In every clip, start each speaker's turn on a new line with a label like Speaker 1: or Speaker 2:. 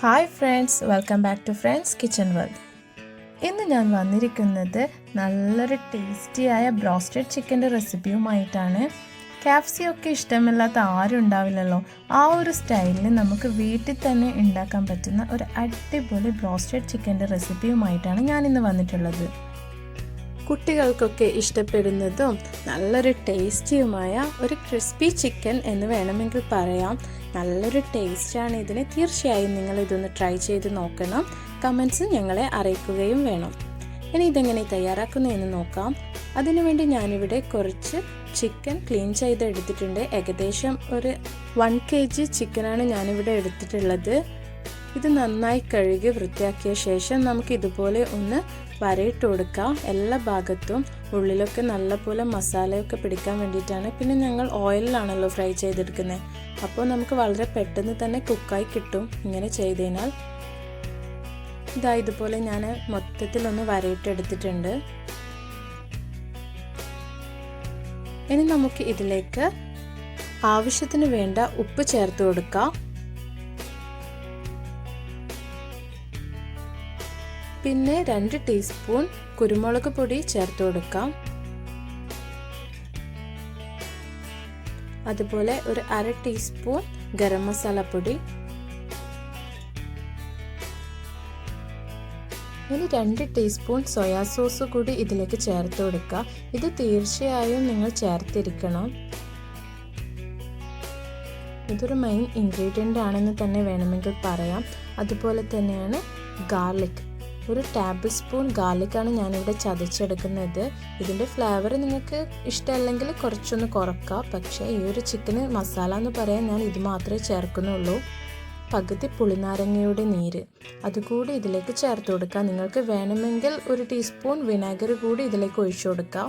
Speaker 1: Hi friends, welcome back to friends kitchen world. ഇന്ന് ഞാൻ വന്നിരിക്കുന്നത് നല്ലൊരു ടേസ്റ്റിയായ ബ്രോസ്റ്റഡ് ചിക്കൻ്റെ റെസിപ്പിയുമായിട്ടാണ്. ക്യാപ്സിയൊക്കെ ഇഷ്ടമില്ലാത്ത ആരും ഉണ്ടാവില്ലല്ലോ. ആ ഒരു സ്റ്റൈലിൽ നമുക്ക് വീട്ടിൽ തന്നെ ഉണ്ടാക്കാൻ പറ്റുന്ന ഒരു അടിപൊളി ബ്രോസ്റ്റഡ് ചിക്കൻ്റെ റെസിപ്പിയുമായിട്ടാണ് ഞാനിന്ന് വന്നിട്ടുള്ളത്. കുട്ടികൾക്കൊക്കെ ഇഷ്ടപ്പെടുന്നതും നല്ലൊരു ടേസ്റ്റിയുമായ ഒരു ക്രിസ്പി ചിക്കൻ എന്ന് വേണമെങ്കിൽ പറയാം. നല്ലൊരു ടേസ്റ്റാണ് ഇതിന്. തീർച്ചയായും നിങ്ങൾ ഇതൊന്ന് ട്രൈ ചെയ്ത് നോക്കണം. കമൻസ് ഞങ്ങളെ അറിയിക്കുകയും വേണം. ഇനി ഇതെങ്ങനെ തയ്യാറാക്കുന്നതെന്ന് നോക്കാം. അതിനുവേണ്ടി ഞാനിവിടെ കുറച്ച് ചിക്കൻ ക്ലീൻ ചെയ്ത് എടുത്തിട്ടുണ്ട്. ഏകദേശം ഒരു 1 kg ചിക്കനാണ് ഞാനിവിടെ എടുത്തിട്ടുള്ളത്. ഇത് നന്നായി കഴുകി വൃത്തിയാക്കിയ ശേഷം നമുക്ക് ഇതുപോലെ ഒന്ന് വരയിട്ട് കൊടുക്കാം. എല്ലാ ഭാഗത്തും ഉള്ളിലൊക്കെ നല്ലപോലെ മസാലയൊക്കെ പിടിക്കാൻ വേണ്ടിയിട്ടാണ്. പിന്നെ ഞങ്ങൾ ഓയിലിലാണല്ലോ ഫ്രൈ ചെയ്തെടുക്കുന്നത്, അപ്പോൾ നമുക്ക് വളരെ പെട്ടെന്ന് തന്നെ കുക്കായി കിട്ടും ഇങ്ങനെ ചെയ്തതിനാൽ. ഇതാ ഇതുപോലെ ഞാൻ മൊത്തത്തിലൊന്ന് വരയിട്ട് എടുത്തിട്ടുണ്ട്. ഇനി നമുക്ക് ഇതിലേക്ക് ആവശ്യത്തിന് വേണ്ട ഉപ്പ് ചേർത്ത് കൊടുക്കാം. പിന്നെ 2 ടീസ്പൂൺ കുരുമുളക് പൊടി ചേർത്ത് കൊടുക്കാം. അതുപോലെ ഒരു 1/2 ടീസ്പൂൺ ഗരം മസാല പൊടി. ഇനി 2 ടീസ്പൂൺ സോയാ സോസ് കൂടി ഇതിലേക്ക് ചേർത്ത് കൊടുക്കുക. ഇത് തീർച്ചയായും നിങ്ങൾ ചേർത്തിരിക്കണം. ഇതൊരു മെയിൻ ഇൻഗ്രീഡിയൻ്റ് ആണെന്ന് തന്നെ വേണമെങ്കിൽ പറയാം. അതുപോലെ തന്നെയാണ് ഗാർലിക്. ഒരു ടേബിൾ സ്പൂൺ ഗാർലിക്കാണ് ഞാനിവിടെ ചതച്ചെടുക്കുന്നത്. ഇതിൻ്റെ ഫ്ലേവർ നിങ്ങൾക്ക് ഇഷ്ടമല്ലെങ്കിൽ കുറച്ചൊന്ന് കുറക്കുക. പക്ഷേ ഈ ഒരു ചിക്കന് മസാല എന്ന് പറയാൻ ഞാൻ ഇത് മാത്രമേ ചേർക്കുന്നുള്ളൂ. പകുതി പുളിനാരങ്ങയുടെ നീര് അതുകൂടി ഇതിലേക്ക് ചേർത്ത് കൊടുക്കുക. നിങ്ങൾക്ക് വേണമെങ്കിൽ 1 ടീസ്പൂൺ വിനാഗിരി കൂടി ഇതിലേക്ക് ഒഴിച്ചു കൊടുക്കാം.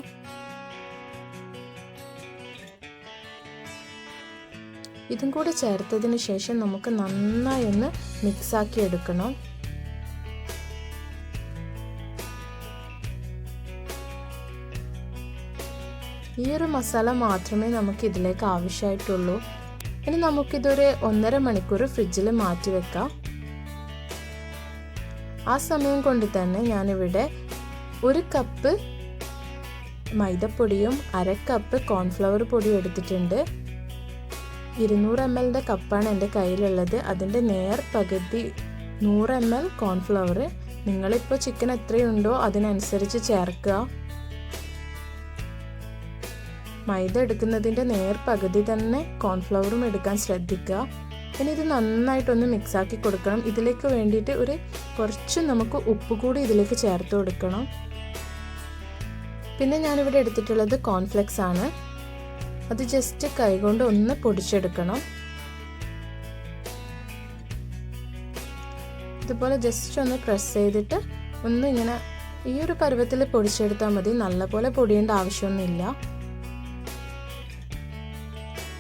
Speaker 1: ഇതും കൂടി ചേർത്തതിന് ശേഷം നമുക്ക് നന്നായി ഒന്ന് മിക്സാക്കി എടുക്കണം. ഈ ഒരു മസാല മാത്രമേ നമുക്ക് ഇതിലേക്ക് ആവശ്യമായിട്ടുള്ളൂ. ഇനി നമുക്കിതൊരു 1.5 മണിക്കൂർ ഫ്രിഡ്ജിൽ മാറ്റി വെക്കാം. ആ സമയം കൊണ്ട് തന്നെ ഞാനിവിടെ 1 കപ്പ് മൈദപ്പൊടിയും 1/2 കപ്പ് കോൺഫ്ലവർ പൊടിയും എടുത്തിട്ടുണ്ട്. 200 ml കപ്പാണ് എൻ്റെ കയ്യിലുള്ളത്. അതിൻ്റെ നേർ പകുതി 100 ml കോൺഫ്ലവർ. നിങ്ങളിപ്പോൾ ചിക്കൻ എത്രയുണ്ടോ അതിനനുസരിച്ച് ചേർക്കുക. മൈദ എടുക്കുന്നതിൻ്റെ നേർ പകുതി തന്നെ കോൺഫ്ലവറും എടുക്കാൻ ശ്രദ്ധിക്കുക. ഇനി ഇത് നന്നായിട്ടൊന്ന് മിക്സാക്കി കൊടുക്കണം. ഇതിലേക്ക് വേണ്ടിയിട്ട് കുറച്ച് നമുക്ക് ഉപ്പ് കൂടി ഇതിലേക്ക് ചേർത്ത് കൊടുക്കണം. പിന്നെ ഞാനിവിടെ എടുത്തിട്ടുള്ളത് കോൺഫ്ലെക്സ് ആണ്. അത് ജസ്റ്റ് കൈകൊണ്ട് ഒന്ന് പൊടിച്ചെടുക്കണം. ഇതുപോലെ ജസ്റ്റ് ഒന്ന് പ്രസ് ചെയ്തിട്ട് ഒന്ന് ഇങ്ങനെ ഈ ഒരു പരുവത്തിൽ പൊടിച്ചെടുത്താൽ മതി. നല്ലപോലെ പൊടിയേണ്ട ആവശ്യമൊന്നുമില്ല.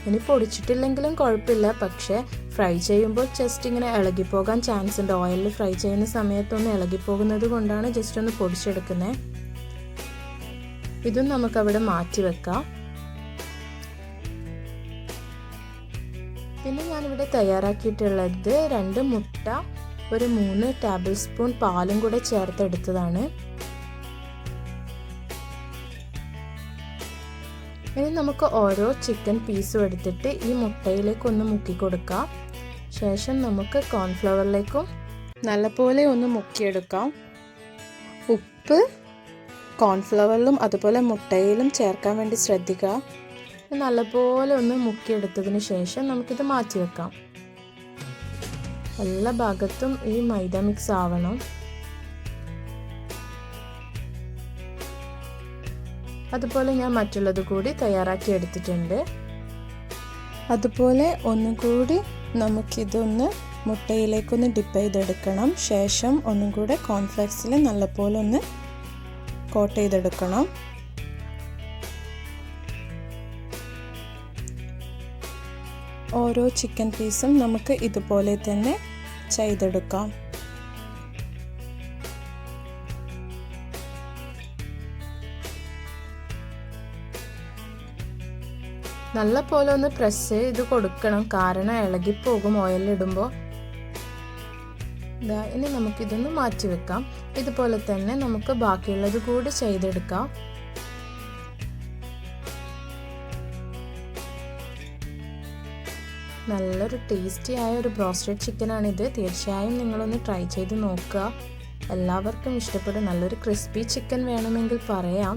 Speaker 1: ഇനി പൊടിച്ചിട്ടില്ലെങ്കിലും കുഴപ്പമില്ല, പക്ഷേ ഫ്രൈ ചെയ്യുമ്പോൾ ജസ്റ്റ് ഇങ്ങനെ ഇളകിപ്പോകാൻ ചാൻസ് ഉണ്ട്. ഓയിലിൽ ഫ്രൈ ചെയ്യുന്ന സമയത്തൊന്ന് ഇളകിപ്പോകുന്നത് കൊണ്ടാണ് ജസ്റ്റ് ഒന്ന് പൊടിച്ചെടുക്കുന്നത്. ഇതും നമുക്കവിടെ മാറ്റി വെക്കാം. പിന്നെ ഞാനിവിടെ തയ്യാറാക്കിയിട്ടുള്ളത് 2 മുട്ട, ഒരു 3 ടേബിൾ സ്പൂൺ പാലും കൂടെ ചേർത്തെടുത്തതാണ്. ഇനി നമുക്ക് ഓരോ ചിക്കൻ പീസും എടുത്തിട്ട് ഈ മുട്ടയിലേക്കൊന്ന് മുക്കി കൊടുക്കാം. ശേഷം നമുക്ക് കോൺഫ്ലവറിലേക്കും നല്ലപോലെ ഒന്ന് മുക്കിയെടുക്കാം. ഉപ്പ് കോൺഫ്ലവറിലും അതുപോലെ മുട്ടയിലും ചേർക്കാൻ വേണ്ടി ശ്രദ്ധിക്കുക. നല്ലപോലെ ഒന്ന് മുക്കിയെടുത്തതിന് ശേഷം നമുക്കിത് മാറ്റി വെക്കാം. എല്ലാ ഭാഗത്തും ഈ മൈദ മിക്സ് ആവണം. അതുപോലെ ഞാൻ മറ്റുള്ളത് കൂടി തയ്യാറാക്കി എടുത്തിട്ടുണ്ട്. അതുപോലെ ഒന്നും കൂടി നമുക്കിതൊന്ന് മുട്ടയിലേക്കൊന്ന് ഡിപ്പ് ചെയ്തെടുക്കണം. ശേഷം ഒന്നും കൂടെ കോൺഫ്ലെക്സിൽ നല്ലപോലെ ഒന്ന് കോട്ട് ചെയ്തെടുക്കണം. ഓരോ ചിക്കൻ പീസും നമുക്ക് ഇതുപോലെ തന്നെ ചെയ്തെടുക്കാം. നല്ല പോലെ ഒന്ന് പ്രസ് ചെയ്ത് കൊടുക്കണം, കാരണം ഇളകിപ്പോകും ഓയിലിടുമ്പോൾ. ഇനി നമുക്കിതൊന്ന് മാറ്റി വെക്കാം. ഇതുപോലെ തന്നെ നമുക്ക് ബാക്കിയുള്ളത് കൂടി ചെയ്തെടുക്കാം. നല്ലൊരു ടേസ്റ്റി ആയ ഒരു ബ്രോസ്റ്റഡ് ചിക്കനാണിത്. തീർച്ചയായും നിങ്ങളൊന്ന് ട്രൈ ചെയ്ത് നോക്കുക. എല്ലാവർക്കും ഇഷ്ടപ്പെടും. നല്ലൊരു ക്രിസ്പി ചിക്കൻ വേണമെങ്കിൽ പറയാം.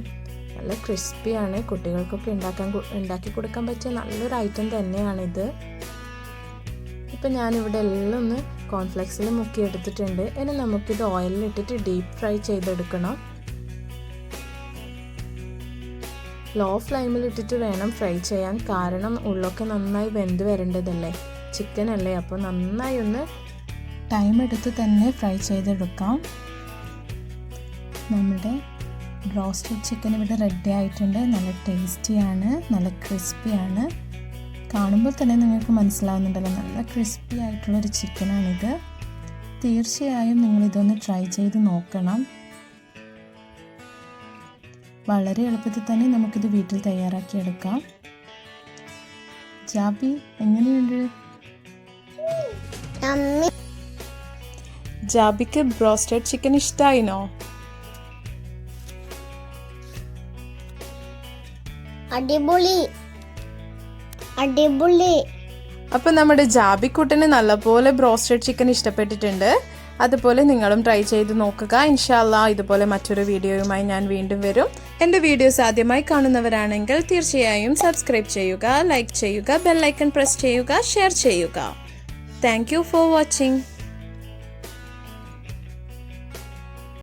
Speaker 1: നല്ല ക്രിസ്പിയാണ്. കുട്ടികൾക്കൊക്കെ ഉണ്ടാക്കി കൊടുക്കാൻ പറ്റിയ നല്ലൊരു ഐറ്റം തന്നെയാണിത്. ഇപ്പം ഞാനിവിടെ എല്ലാം ഒന്ന് കോൺഫ്ലെക്സിൽ മുക്കി എടുത്തിട്ടുണ്ട്. ഇനി നമുക്കിത് ഓയിലിലിട്ടിട്ട് ഡീപ്പ് ഫ്രൈ ചെയ്തെടുക്കണം. ലോ ഫ്ലെയിമിലിട്ടിട്ട് വേണം ഫ്രൈ ചെയ്യാൻ. കാരണം ഉള്ളൊക്കെ നന്നായി വെന്ത് വരേണ്ടതല്ലേ, ചിക്കൻ അല്ലേ. അപ്പോൾ നന്നായി ഒന്ന് ടൈം എടുത്ത് തന്നെ ഫ്രൈ ചെയ്തെടുക്കാം. നമ്മുടെ ബ്രോസ്റ്റഡ് ചിക്കൻ ഇവിടെ റെഡി ആയിട്ടുണ്ട്. നല്ല ടേസ്റ്റിയാണ്, നല്ല ക്രിസ്പിയാണ്. കാണുമ്പോൾ തന്നെ നിങ്ങൾക്ക് മനസ്സിലാവുന്നുണ്ടല്ലോ, നല്ല ക്രിസ്പി ആയിട്ടുള്ളൊരു ചിക്കനാണിത്. തീർച്ചയായും നിങ്ങളിതൊന്ന് ട്രൈ ചെയ്ത് നോക്കണം. വളരെ എളുപ്പത്തിൽ തന്നെ നമുക്കിത് വീട്ടിൽ തയ്യാറാക്കിയെടുക്കാം. ജാബി എങ്ങനെയുണ്ട്? ജാബിക്ക് ബ്രോസ്റ്റഡ് ചിക്കൻ ഇഷ്ടായിനോ?
Speaker 2: അടിപൊളി അടിപൊളി.
Speaker 1: അപ്പം നമ്മുടെ ജാബിക്കുട്ടന് നല്ലപോലെ ബ്രോസ്റ്റഡ് ചിക്കൻ ഇഷ്ടപ്പെട്ടിട്ടുണ്ട്. അതുപോലെ നിങ്ങളും ട്രൈ ചെയ്ത് നോക്കുക. ഇൻഷാല്ലാ ഇതുപോലെ മറ്റൊരു വീഡിയോയുമായി ഞാൻ വീണ്ടും വരും. എൻ്റെ വീഡിയോസ് ആദ്യമായി കാണുന്നവരാണെങ്കിൽ തീർച്ചയായും സബ്സ്ക്രൈബ് ചെയ്യുക, ലൈക്ക് ചെയ്യുക, ബെൽ ഐക്കൺ പ്രസ് ചെയ്യുക, ഷെയർ ചെയ്യുക. Thank you for watching.